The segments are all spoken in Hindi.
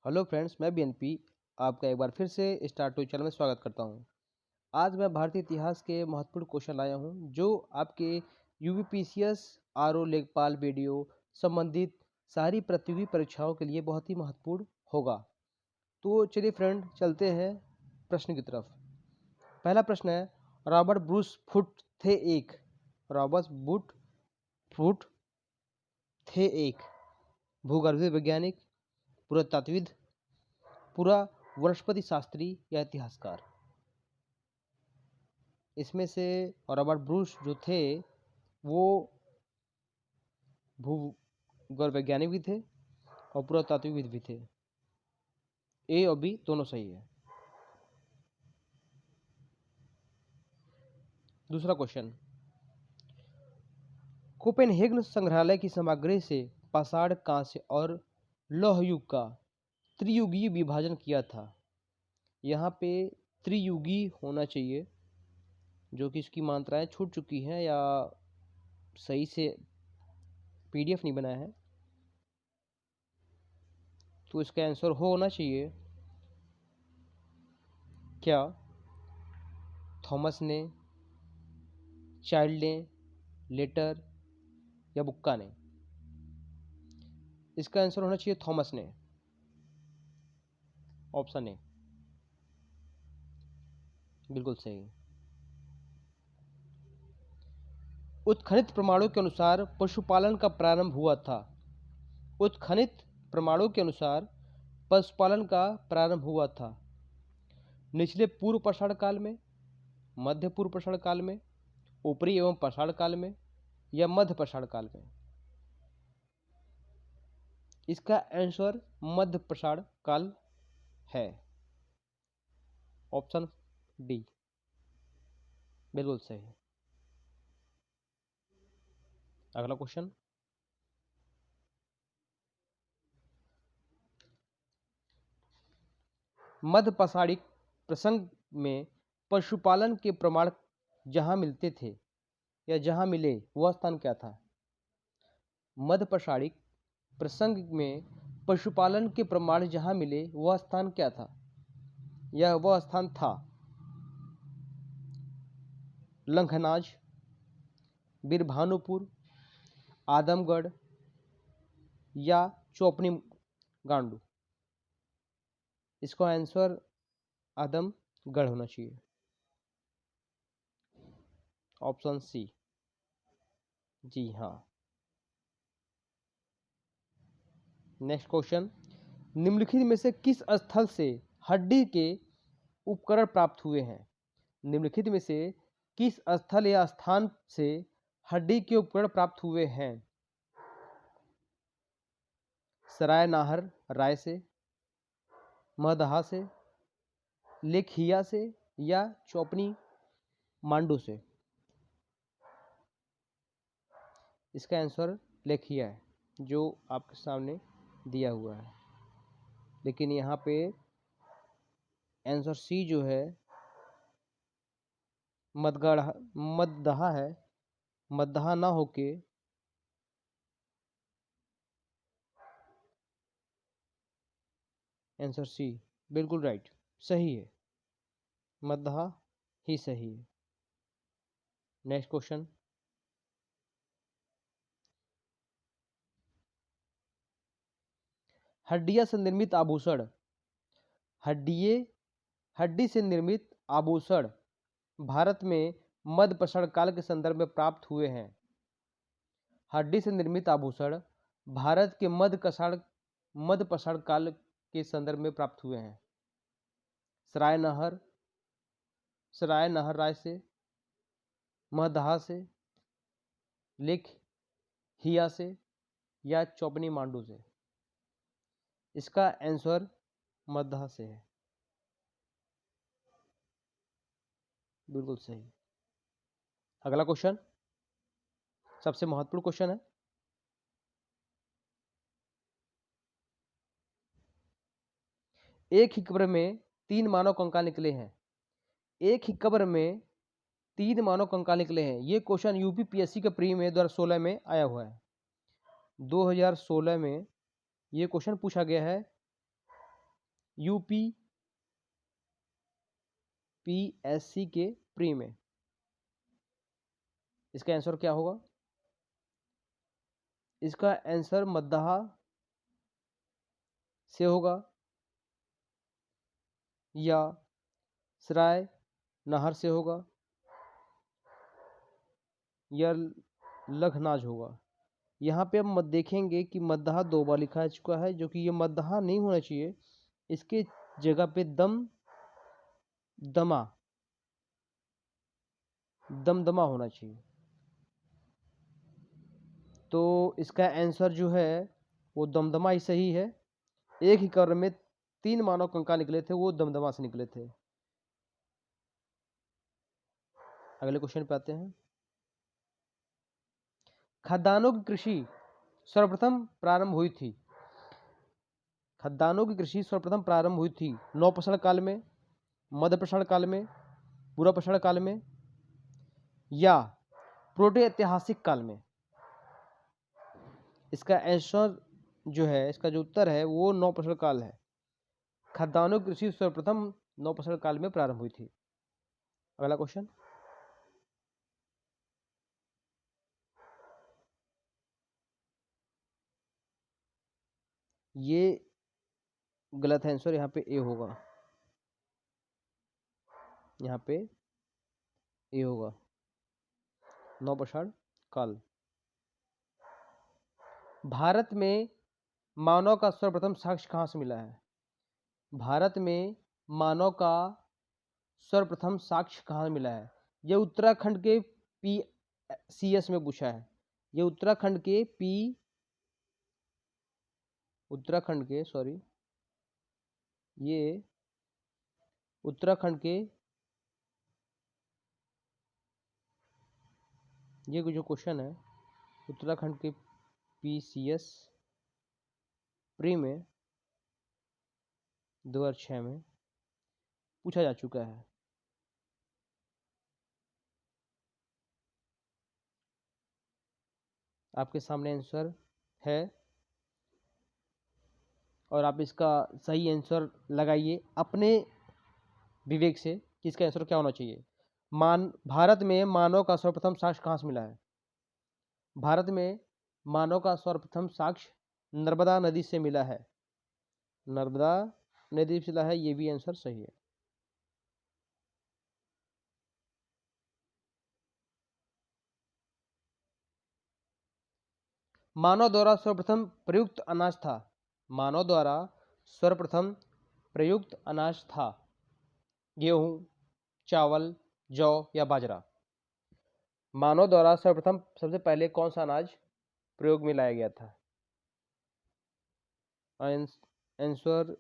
हेलो फ्रेंड्स, मैं बीएनपी आपका एक बार फिर से स्टार टू चैनल में स्वागत करता हूं। आज मैं भारतीय इतिहास के महत्वपूर्ण क्वेश्चन लाया हूं जो आपके यूपीपीसीएस आरओ लेखपाल वीडियो संबंधित सारी प्रतियोगी परीक्षाओं के लिए बहुत ही महत्वपूर्ण होगा। तो चलिए फ्रेंड, चलते हैं प्रश्न की तरफ। पहला प्रश्न है, रॉबर्ट ब्रूस फुट थे एक रॉबर्ट बुट फुट थे एक भूगर्भीय वैज्ञानिक, पुरातत्वविद, पूरा वनस्पति शास्त्री या इतिहासकार। इसमें से रॉबर्ट ब्रूस जो थे वो भूगोल वैज्ञानिक भी थे और पुरातात्विक भी थे। ए और बी दोनों सही है। दूसरा क्वेश्चन, कोपेनहेगन संग्रहालय की सामग्री से पाषाण, कांस्य और लौह युग का त्रियुगीय विभाजन किया था। यहाँ पे त्रियुगी होना चाहिए, जो कि इसकी मात्राएं छूट चुकी हैं या सही से पीडीएफ नहीं बनाया है, तो इसका आंसर होना चाहिए क्या थॉमस ने, चाइल्ड ने, लेटर या बुक्का ने। इसका आंसर होना चाहिए थॉमस ने, ऑप्शन ए बिल्कुल सही। उत्खनित प्रमाणों के अनुसार पशुपालन का प्रारंभ हुआ था। उत्खनित प्रमाणों के अनुसार पशुपालन का प्रारंभ हुआ था निचले पूर्व पाषाण काल में, मध्य पूर्व पाषाण काल में, ऊपरी एवं पाषाण काल में या मध्य पाषाण काल में। इसका आंसर मध्य पाषाण काल है, ऑप्शन डी बिल्कुल सही। अगला क्वेश्चन, मध्य पाषाणिक प्रसंग में पशुपालन के प्रमाण जहां मिलते थे या जहां मिले वह स्थान क्या था। मध्य पाषाणिक प्रसंग में पशुपालन के प्रमाण जहां मिले वह स्थान क्या था। यह वह स्थान था लंघनाज, बीरभानुपुर, आदमगढ़ या चौपनी गांडू। इसका आंसर आदमगढ़ होना चाहिए, ऑप्शन सी। जी हाँ। नेक्स्ट क्वेश्चन, निम्नलिखित में से किस स्थल से हड्डी के उपकरण प्राप्त हुए हैं। निम्नलिखित में से किस स्थल या स्थान से हड्डी के उपकरण प्राप्त हुए हैं। सराय नाहर राय से, महदहा से, लेखिया से या चौपनी मांडू से। इसका आंसर लेखिया है, जो आपके सामने दिया हुआ है, लेकिन यहाँ पे आंसर सी जो है मददहा है। मददहा ना होके आंसर सी बिल्कुल राइट सही है, मददहा ही सही है। नेक्स्ट क्वेश्चन, हड्डियां से निर्मित आभूषण। हड्डी से निर्मित आभूषण भारत में मध्य पाषाण काल के संदर्भ में प्राप्त हुए हैं। हड्डी से निर्मित आभूषण भारत के मध्य पाषाण काल के संदर्भ में प्राप्त हुए हैं। सराय नहर राय से, महदहा से, लेखहिया से या चौपनी मांडू से। इसका आंसर मददहा से है, बिल्कुल सही। अगला क्वेश्चन सबसे महत्वपूर्ण क्वेश्चन है, एक ही कब्र में 3 मानव कंकाल निकले हैं। एक ही कब्र में 3 मानव कंकाल निकले हैं। ये क्वेश्चन यूपीपीएससी के प्री में 2016 में आया हुआ है। 2016 में ये क्वेश्चन पूछा गया है यूपी पीएससी के प्री में। इसका आंसर क्या होगा? इसका आंसर मद्दाहा से होगा या सराय नहर से होगा या लखनाज होगा। यहाँ पे हम देखेंगे कि मद्दाहा 2 बार लिखा जा चुका है, जो कि ये मद्दाहा नहीं होना चाहिए। इसके जगह पे दमा दमदमा होना चाहिए। तो इसका आंसर जो है वो दमदमा ही सही है। एक ही कर्ण में 3 मानव कंकाल निकले थे, वो दमदमा से निकले थे। अगले क्वेश्चन पे आते हैं। खदानों की कृषि सर्वप्रथम प्रारंभ हुई थी। खदानों की कृषि सर्वप्रथम प्रारंभ हुई थी नवपाषाण काल में, मध्यपाषाण काल में, पूर्वपाषाण काल में या प्रोटे ऐतिहासिक काल में। इसका आंसर जो है, इसका जो उत्तर है वो नवपाषाण काल है। खदानों की कृषि सर्वप्रथम नवपाषाण काल में प्रारंभ हुई थी। अगला क्वेश्चन। ये गलत है आंसर, यहाँ पे ए होगा। यहाँ पे ए होगा, नवपाषाण काल। भारत में मानव का सर्वप्रथम साक्ष्य कहाँ से मिला है? भारत में मानव का सर्वप्रथम साक्ष्य कहाँ मिला है? ये उत्तराखंड के PCS में पूछा है। ये उत्तराखंड के सॉरी, ये उत्तराखंड के ये जो क्वेश्चन है उत्तराखंड के PCS प्री में 2006 में पूछा जा चुका है। आपके सामने आंसर है और आप इसका सही आंसर लगाइए अपने विवेक से कि इसका आंसर क्या होना चाहिए। भारत में मानव का सर्वप्रथम साक्ष्य कहाँ से मिला है? भारत में मानव का सर्वप्रथम साक्ष्य नर्मदा नदी से मिला है। नर्मदा नदी से मिला है, ये भी आंसर सही है। मानव द्वारा सर्वप्रथम प्रयुक्त अनाज था। मानव द्वारा सर्वप्रथम प्रयुक्त अनाज था गेहूं, चावल, जौ या बाजरा। मानव द्वारा सर्वप्रथम सबसे पहले कौन सा अनाज प्रयोग में लाया गया था? आंसर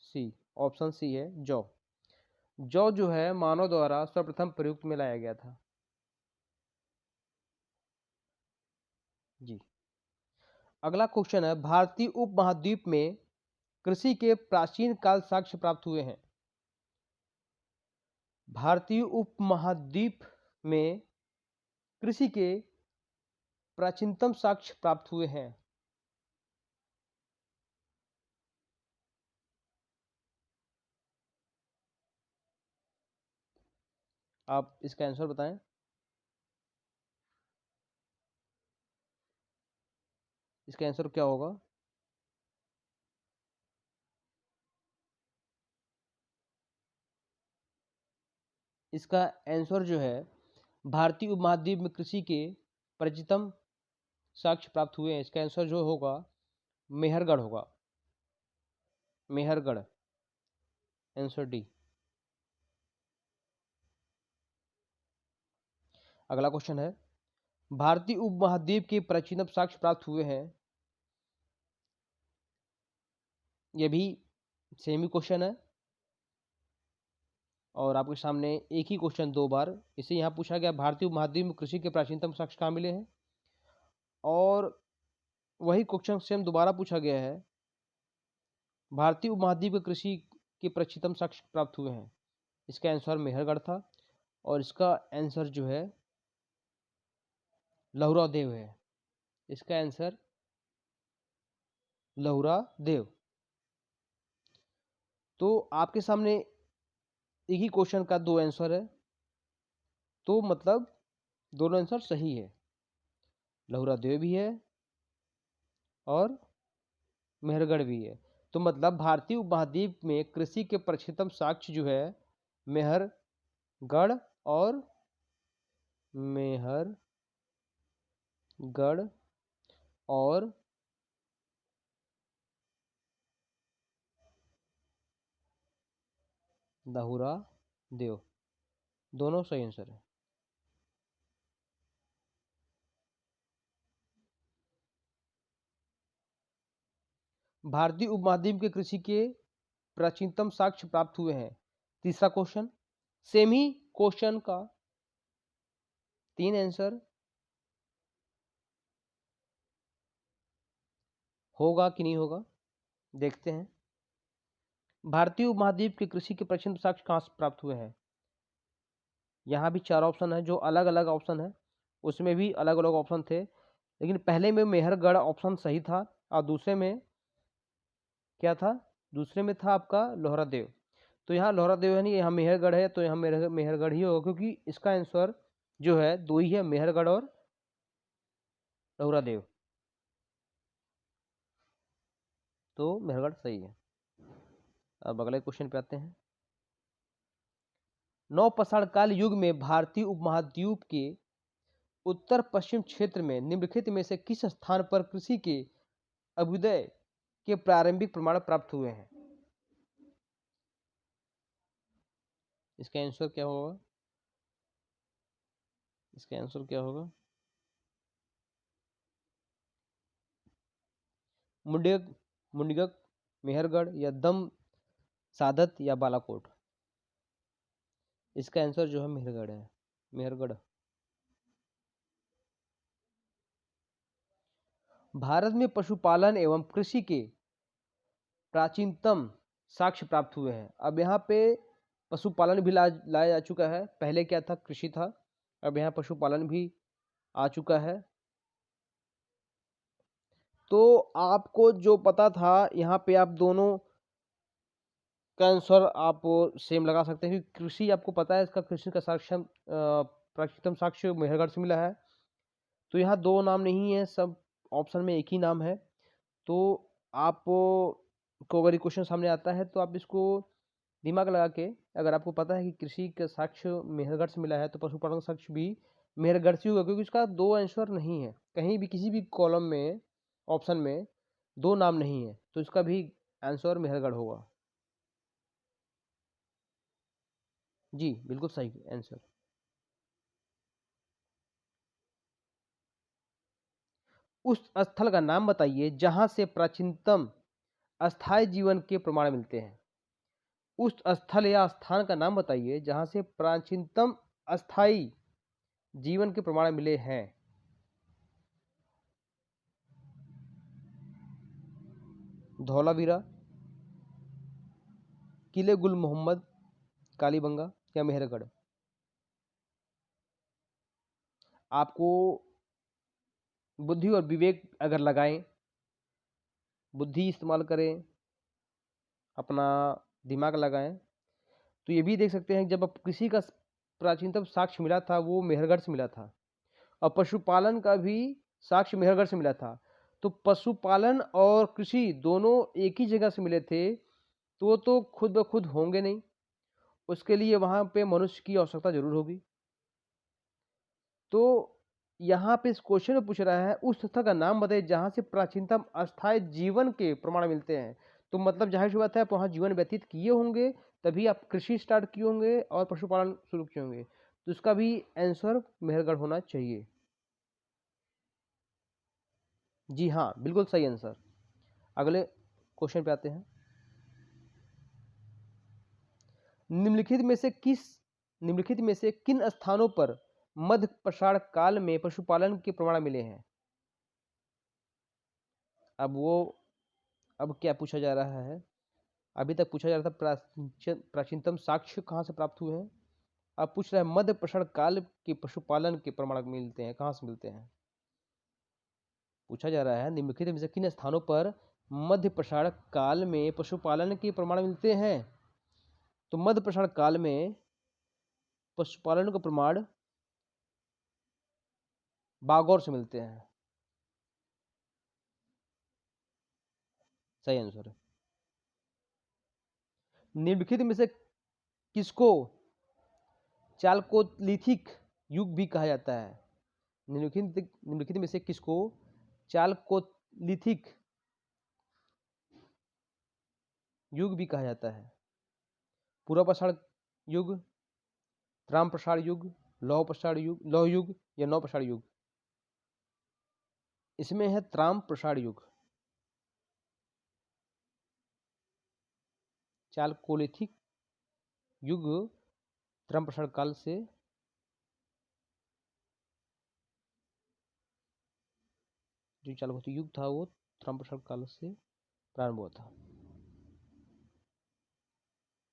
सी, ऑप्शन सी है, जौ। जौ जो है मानव द्वारा सर्वप्रथम प्रयुक्त में लाया गया था। जी। अगला क्वेश्चन है, भारतीय उपमहाद्वीप में कृषि के प्राचीन काल साक्ष्य प्राप्त हुए हैं। भारतीय उपमहाद्वीप में कृषि के प्राचीनतम साक्ष्य प्राप्त हुए हैं। आप इसका आंसर बताएं। इसका आंसर क्या होगा? इसका आंसर जो है, भारतीय उपमहाद्वीप में कृषि के प्राचीनतम साक्ष्य प्राप्त हुए हैं। इसका आंसर जो होगा मेहरगढ़ होगा। Mehrgarh, answer D. अगला क्वेश्चन है, भारतीय उपमहाद्वीप के प्राचीनतम साक्ष्य प्राप्त हुए हैं। यह भी सेम ही क्वेश्चन है और आपके सामने एक ही क्वेश्चन 2 बार इसे यहाँ पूछा गया, भारतीय उपमहाद्वीप में कृषि के प्राचीनतम साक्ष्य कहाँ मिले हैं, और वही क्वेश्चन सेम दोबारा पूछा गया है, भारतीय उपमहाद्वीप में कृषि के प्राचीनतम साक्ष्य प्राप्त हुए हैं। इसका आंसर मेहरगढ़ था और इसका आंसर जो है लहुरा देव है। इसका आंसर लहुरा देव। तो आपके सामने एक ही क्वेश्चन का दो आंसर है, तो मतलब दोनों आंसर सही है। लहुरा देव भी है और मेहरगढ़ भी है। तो मतलब भारतीय उपमहाद्वीप में कृषि के प्रक्षेत्रम साक्ष्य जो है मेहरगढ़ और मेहरगढ़ और लहुरा देव, दोनों सही आंसर है। भारतीय उपमहाद्वीप के कृषि के प्राचीनतम साक्ष्य प्राप्त हुए हैं। तीसरा क्वेश्चन, सेम ही क्वेश्चन का 3 आंसर होगा कि नहीं होगा, देखते हैं। भारतीय उपमहाद्वीप के कृषि के प्राचीनतम साक्ष्य कहाँ से प्राप्त हुए हैं? यहाँ भी 4 ऑप्शन है, जो अलग अलग ऑप्शन है उसमें भी अलग अलग ऑप्शन थे, लेकिन पहले में मेहरगढ़ ऑप्शन सही था और दूसरे में क्या था, दूसरे में था आपका लोहरा देव। तो यहाँ लोहरा देव है नहीं, यहाँ मेहरगढ़ है, तो यहाँ मेहरगढ़ ही होगा, क्योंकि इसका आंसर जो है दो ही है, मेहरगढ़ और लोहरा देव। तो मेहरगढ़ सही है। अब अगले क्वेश्चन पे आते हैं। नवपाषाण काल युग में भारतीय उपमहाद्वीप के उत्तर पश्चिम क्षेत्र में निम्नलिखित में से किस स्थान पर कृषि के अभ्युदय के प्रारंभिक प्रमाण प्राप्त हुए हैं? इसका आंसर क्या होगा? इसका आंसर क्या होगा? मुंडक, मुंडगक, मेहरगढ़ या दम सादत या बालाकोट? इसका आंसर जो है मेहरगढ़ है, मेहरगढ़। भारत में पशुपालन एवं कृषि के प्राचीनतम साक्ष्य प्राप्त हुए हैं। अब यहाँ पे पशुपालन भी लाया जा चुका है, पहले क्या था, कृषि था, अब यहाँ पशुपालन भी आ चुका है। तो आपको जो पता था यहाँ पे आप दोनों का आंसर आप सेम लगा सकते हैं, क्योंकि कृषि आपको पता है, इसका कृषि का साक्ष्य प्राचीनतम साक्ष्य मेहरगढ़ से मिला है। तो यहाँ दो नाम नहीं है, सब ऑप्शन में एक ही नाम है। तो आप को अगर ये क्वेश्चन सामने आता है तो आप इसको दिमाग लगा के, अगर आपको पता है कि कृषि का साक्ष्य मेहरगढ़ से मिला है तो पशुपालन का साक्ष्य भी मेहरगढ़ से होगा, क्योंकि इसका दो आंसर नहीं है, कहीं भी किसी भी कॉलम में ऑप्शन में दो नाम नहीं है, तो इसका भी आंसर मेहरगढ़ होगा। जी बिल्कुल सही आंसर। उस स्थल का नाम बताइए जहां से प्राचीनतम अस्थायी जीवन के प्रमाण मिलते हैं। उस स्थल या स्थान का नाम बताइए जहां से प्राचीनतम अस्थायी जीवन के प्रमाण मिले हैं। धौलावीरा, किले गुल मोहम्मद, कालीबंगा या मेहरगढ़? आपको बुद्धि और विवेक अगर लगाएं, बुद्धि इस्तेमाल करें, अपना दिमाग लगाएं, तो ये भी देख सकते हैं जब अब कृषि का प्राचीनतम साक्ष्य मिला था वो मेहरगढ़ से मिला था, और पशुपालन का भी साक्ष्य मेहरगढ़ से मिला था। तो पशुपालन और कृषि दोनों एक ही जगह से मिले थे, तो वो तो खुद ब खुद होंगे नहीं, उसके लिए वहाँ पे मनुष्य की आवश्यकता जरूर होगी। तो यहाँ पे इस क्वेश्चन में पूछ रहा है उस स्थल का नाम बताइए जहाँ से प्राचीनतम अस्थायी जीवन के प्रमाण मिलते हैं। तो मतलब जाहिर सी बात है आप वहाँ जीवन व्यतीत किए होंगे, तभी आप कृषि स्टार्ट किए होंगे और पशुपालन शुरू किए होंगे, तो इसका भी आंसर मेहरगढ़ होना चाहिए। जी हाँ, बिल्कुल सही आंसर। अगले क्वेश्चन पे आते हैं। निम्नलिखित में से किन स्थानों पर मध्य पाषाण काल में पशुपालन के प्रमाण मिले हैं? अब क्या पूछा जा रहा है, अभी तक पूछा जा रहा था प्राचीनतम साक्ष्य कहाँ से प्राप्त हुए हैं, अब पूछ रहा है मध्य पाषाण काल के पशुपालन के प्रमाण मिलते हैं, कहाँ से मिलते हैं। पूछा जा रहा है निम्नलिखित में से किन स्थानों पर मध्य प्रसारण काल में पशुपालन के प्रमाण मिलते हैं। तो मध्य प्रसारण काल में पशुपालन का प्रमाण बागौर से मिलते हैं। सही आंसर है। निम्नलिखित में से किसको चालकोलिथिक युग भी कहा जाता है? निम्नलिखित में से किसको चालकोलिथिक युग भी कहा जाता है? पूर्व प्रसारण युग, त्राम प्रसारण युग, लौह युग या नव प्रसारण युग? इसमें है त्राम प्रसारण युग। चालकोलिथिक युग त्राम प्रसारण काल से जो चालकोलिथिक युग था वो त्राम प्रसारण काल से प्रारंभ हुआ था,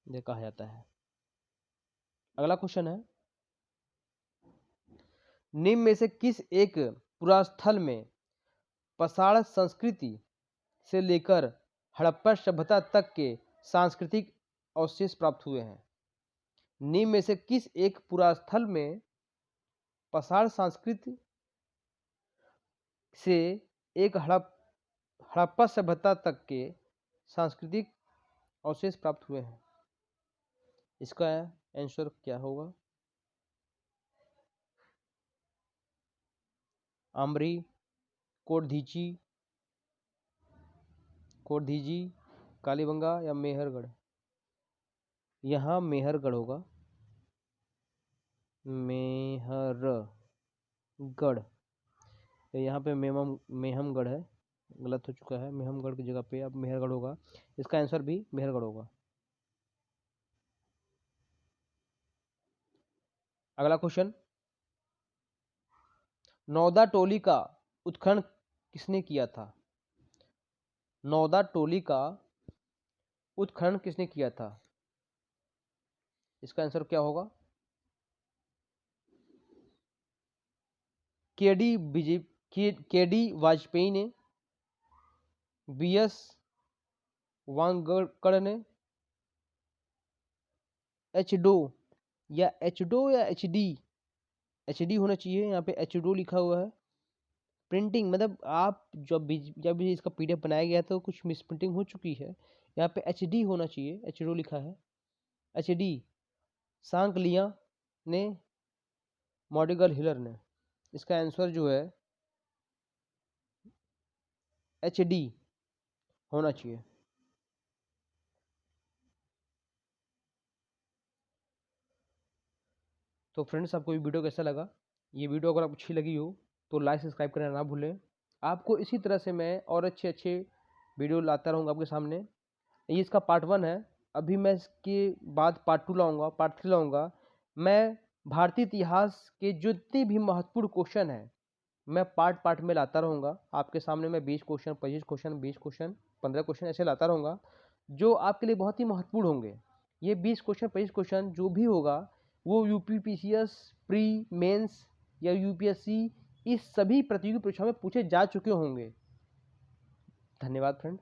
ये कहा जाता है। अगला क्वेश्चन है, निम्न में से किस एक पुरास्थल में पाषाण संस्कृति से लेकर हड़प्पा सभ्यता तक के सांस्कृतिक अवशेष प्राप्त हुए हैं? निम्न में से किस एक पुरास्थल में पाषाण संस्कृति से एक हड़प्पा सभ्यता तक के सांस्कृतिक अवशेष प्राप्त हुए हैं? इसका आंसर क्या होगा? आमरी, कोटधीची, कालीबंगा या मेहरगढ़? यहाँ मेहरगढ़ होगा। मेहरगढ़, यहाँ पे मेहमगढ़ है, गलत हो चुका है। मेहमगढ़ की जगह पे अब मेहरगढ़ होगा। इसका आंसर भी मेहरगढ़ होगा। अगला क्वेश्चन, नौदा टोली का उत्खनन किसने किया था? नौदा टोली का उत्खनन किसने किया था? इसका आंसर क्या होगा? केडी वाजपेयी ने, बीएस वांगड़कर ने, एचडो या एचडी होना चाहिए, यहाँ पे एचडो लिखा हुआ है। प्रिंटिंग मतलब आप जब भी इसका पीडीएफ बनाया गया तो कुछ मिस प्रिंटिंग हो चुकी है, यहाँ पे एचडी होना चाहिए, एचडो लिखा है। एचडी सांकलिया ने, मॉडिगल हिलर ने। इसका आंसर जो है एचडी होना चाहिए। तो फ्रेंड्स, आपको ये वीडियो कैसा लगा? ये वीडियो अगर आपको अच्छी लगी हो तो लाइक सब्सक्राइब करना ना भूलें। आपको इसी तरह से मैं और अच्छे वीडियो लाता रहूँगा आपके सामने। ये इसका पार्ट 1 है। अभी मैं इसके बाद पार्ट 2 लाऊंगा, पार्ट 3 लाऊंगा। मैं भारतीय इतिहास के जितने भी महत्वपूर्ण क्वेश्चन हैं मैं पार्ट में लाता रहूँगा आपके सामने। मैं 20 क्वेश्चन, 25 क्वेश्चन, 20 क्वेश्चन, 15 क्वेश्चन ऐसे लाता रहूँगा जो आपके लिए बहुत ही महत्वपूर्ण होंगे। ये 20 क्वेश्चन, 25 क्वेश्चन जो भी होगा वो यूपीपीसीएस, प्री, मेंस या यूपीएससी इस सभी प्रतियोगी परीक्षाओं में पूछे जा चुके होंगे। धन्यवाद फ्रेंड।